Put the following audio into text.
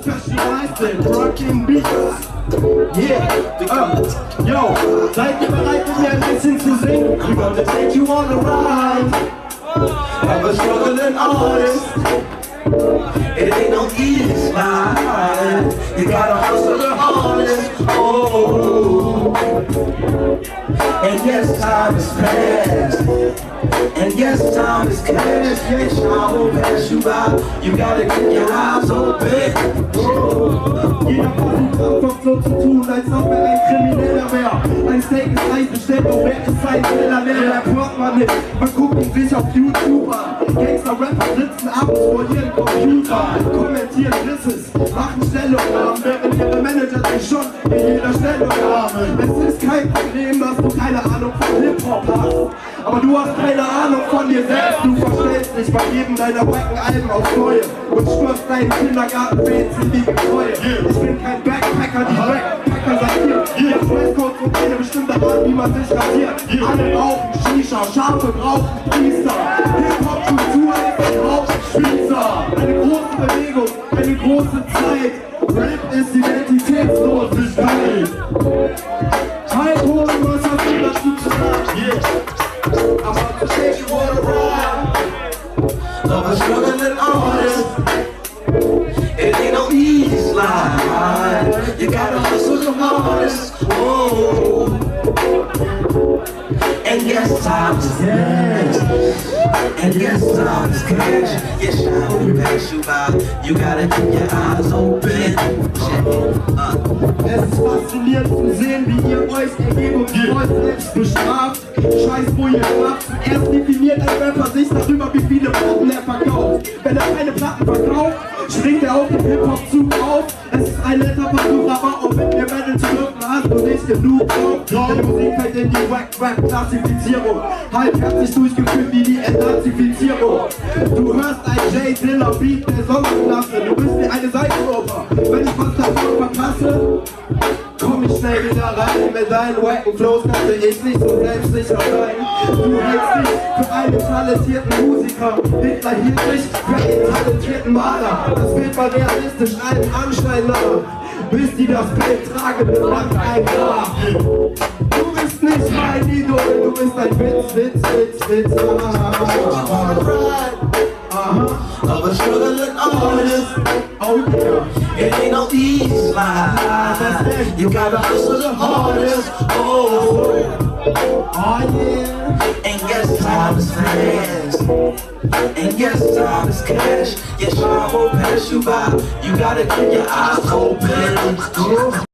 Specialized in rockin' beats. Yeah, yo, seid ihr bereit, mit mir ein bisschen zu singen? We're gonna take you on a ride. I'm a struggling artist. It ain't no easy slide. You gotta hustle the hardest. Oh, and yes, time is fast. And yes, time is cash. Yes, I won't pass you by. You gotta keep your eyes open. Jeder Versuch kommt so zu tun, als ob ein Krimineller wäre. Ein Steak ist eingestellt, doch wer ist ein schneller Lehrer? Hört man nicht, man guckt ihn sich auf YouTube an. Gangster-Rapper sitzen abends vor ihren Computer, kommentieren Risses, machen Stellungnahmen, während ihre Manager sich schon in jeder Stellung haben. Es ist kein Problem, dass du keine Ahnung von Hip-Hop hast, aber du hast keine Ahnung von dir selbst. Du verstellst dich bei jedem deiner wacken Alben aufs Neue und stürzt deinen Kindergarten für die Getreue. Ich bin kein Backpacker, die Backpacker seid ihr. Ihr habt Dresscodes und eine bestimmte Art, wie man sich rasiert. Alle rauchen Shisha, Schafe brauchen Priester. Hip-Hop-Kultur ist ein Hauptspießer. Eine große Bewegung, eine große Zeit. Rap ist Identitätslosigkeit. Hi, Polen, was hast du dazu zu sagen? Yeah, I'm about to take you on a ride. Of a struggling artist. It ain't no easy slide. You gotta hustle the hardest. Oh, and yes, time is cash. And yes, time is cash. Yes, I will pass you by. You gotta keep your eyes open. Es ist faszinierend zu sehen, wie ihr euch ergebt und euch selbst bestraft. Scheiß, wo ihr habt. Erst definiert ein Rapper sich darüber, wie viele Platten er verkauft. Wenn er keine Platten verkauft, springt er auf den Hip-Hop-Zug auf. Es ist ein netter Versuch, aber um mit mir Battle zu dürfen, hast du nicht genug drauf. Deine Musik fällt in die Wack-Wack-Klassifizierung. Halbherzig durchgeführt wie die Entnazifizierung. Du hörst ein Jay Dilla Beat der Sommerklasse. Du bist wie eine Seifenoper. Wenn ich was davon verpasse, komm ich schnell wieder rein. Mit deinen wacken Flows kannst ich nicht so selbstsicher sein. Du hältst dich für einen talentierten Musiker. Hitler hielt sich für einen talentierten Maler. Das Bild war realistisch, allen Anschein nach, bis die das Bild tragende Land eingrab. Du bist nicht mein Idol, du bist ein Witz. Of a struggling artist. Oh yeah, it ain't no easy slide. You gotta hustle the hardest. Oh yeah. And yes, time is fast. And yes, time is cash. Yes, I won't pass you by. You gotta keep your eyes open.